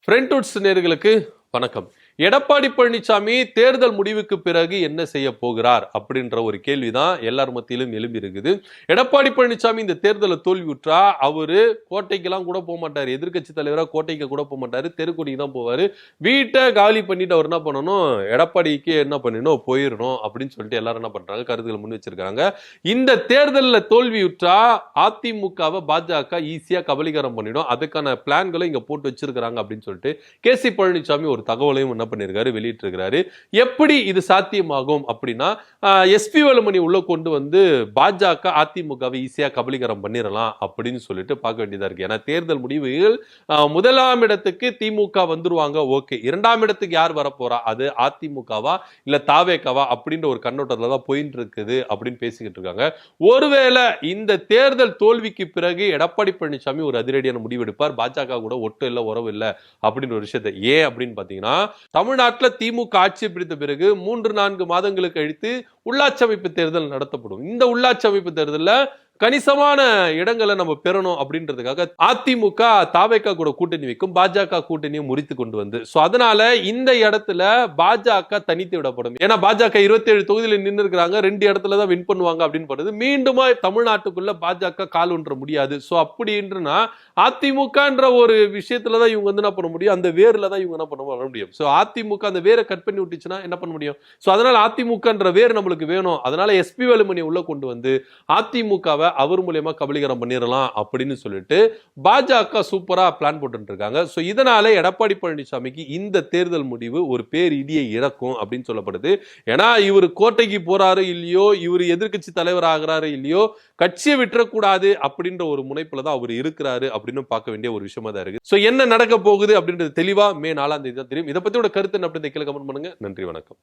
ஃப்ரெண்ட்வுட்ஸ் நேயர்களுக்கு வணக்கம். எடப்பாடி பழனிசாமி தேர்தல் முடிவுக்கு பிறகு என்ன செய்ய போகிறார் அப்படின்ற ஒரு கேள்விதான் எல்லார் மத்தியிலும் எழும்பி இருக்குது. எடப்பாடி பழனிசாமி இந்த தேர்தலை தோல்வியுற்றா அவரு கோட்டைக்கெல்லாம் கூட போக மாட்டாரு, எதிர்கட்சி தலைவரா கோட்டைக்கு கூட போக மாட்டாரு, தெருக்கொடிக்கு தான் போவாரு. வீட்டை காலி பண்ணிட்டு அவர் என்ன பண்ணணும், எடப்பாடிக்கு என்ன பண்ணணும், போயிடணும் அப்படின்னு சொல்லிட்டு எல்லாரும் என்ன பண்றாங்க, கருத்துக்களை முன் வச்சிருக்காங்க. இந்த தேர்தலில் தோல்வியுற்றா அதிமுகவை பாஜக ஈஸியா கபலீகரம் பண்ணிடும், அதுக்கான பிளான்களை இங்க போட்டு வச்சிருக்காங்க அப்படின்னு சொல்லிட்டு கே.சி. பழனிசாமி ஒரு தகவலையும் என்ன பண்ணிருக்காரு, வெளியிட்டிருக்கிறாரு. எப்படி இது சாத்தியமாகும் அப்படின்னா, எஸ்பி வேலுமணி உள்ள கொண்டு வந்து பாஜக அதிமுகவை ஈஸியா கபலீகரம் பண்ணிடலாம் அப்படின்னு சொல்லிட்டு பார்க்க வேண்டியதா இருக்கு. ஏன்னா தேர்தல் முடிவுகள் முதலாம் இடத்துக்கு திமுக வந்துருவாங்க, ஓகே. இரண்டாம் இடத்துக்கு யார் வரப்போறா, அது அதிமுகவா இல்ல தாவேகவா அப்படின்ற ஒரு கண்ணோட்டத்துல தான் போயிட்டு இருக்குது அப்படின்னு பேசிக்கிட்டு இருக்காங்க. ஒருவேளை இந்த தேர்தல் தோல்விக்கு பிறகு எடப்பாடி பழனிசாமி ஒரு அதிரடியான முடிவு எடுப்பார், பாஜக கூட ஒட்டு இல்ல உறவு இல்ல அப்படின்ற ஒரு விஷயத்தை. ஏன் அப்படின்னு பாத்தீங்கன்னா, தமிழ்நாட்டில் திமுக ஆட்சி பிடித்த பிறகு 3-4 மாதங்களுக்கு கழித்து உள்ளாட்சி அமைப்பு தேர்தல் நடத்தப்படும். இந்த உள்ளாட்சி அமைப்பு தேர்தலில் கணிசமான இடங்களை நம்ம பெறணும் அப்படின்றதுக்காக அதிமுக தாவேகா கூட கூட்டணி வைக்கும், பாஜக கூட்டணியை முறித்து கொண்டு வந்து, அதனால இந்த இடத்துல பாஜக தனித்து விடப்படும். ஏன்னா பாஜக 27 தொகுதியில் நின்று இருக்கிறாங்க, 2 இடத்துல தான் வின் பண்ணுவாங்க அப்படின்னு படுது. மீண்டுமா தமிழ்நாட்டுக்குள்ள பாஜக கால் ஒன்ற முடியாது. அப்படின்றனா அதிமுகன்ற ஒரு விஷயத்துலதான் இவங்க வந்து என்ன பண்ண முடியும், அந்த வேர்ல தான் இவங்க என்ன பண்ண முடியும். அதிமுக அந்த வேரை கட் பண்ணி விட்டுச்சுன்னா என்ன பண்ண முடியும். அதனால அதிமுகன்ற வேர் நம்மளுக்கு வேணும். அதனால எஸ்பி வேலுமணி உள்ள கொண்டு வந்து அதிமுகவை அவர் மூலமா கபலீகரம் பண்ணிடலாம் அப்படின்னு சொல்லிட்டு பாஜக சூப்பரா பிளான் போட்டு இருக்காங்க. இதனால எடப்பாடி பழனிசாமிக்கு இந்த தேர்தல் முடிவு ஒரு பேர் இடியை இறக்கும் அப்படின்னு சொல்லப்படுது. ஏன்னா இவர் கோட்டைக்கு போறாரு இல்லையோ, இவர் எதிர்கட்சி தலைவர் ஆகிறாரு இல்லையோ, கட்சியை விட்டுறக்கூடாது அப்படின்ற ஒரு முனைப்புல தான் அவர் இருக்கிறாரு அப்படின்னு பார்க்க வேண்டிய ஒரு விஷயமா தான் இருக்கு. என்ன நடக்க போகுது அப்படின்றது தெளிவா மே 4ஆம் தேதி தான் தெரியும். இதை பத்தியோட கருத்து அப்படின்னு கீழே கமெண்ட் பண்ணுங்க. நன்றி, வணக்கம்.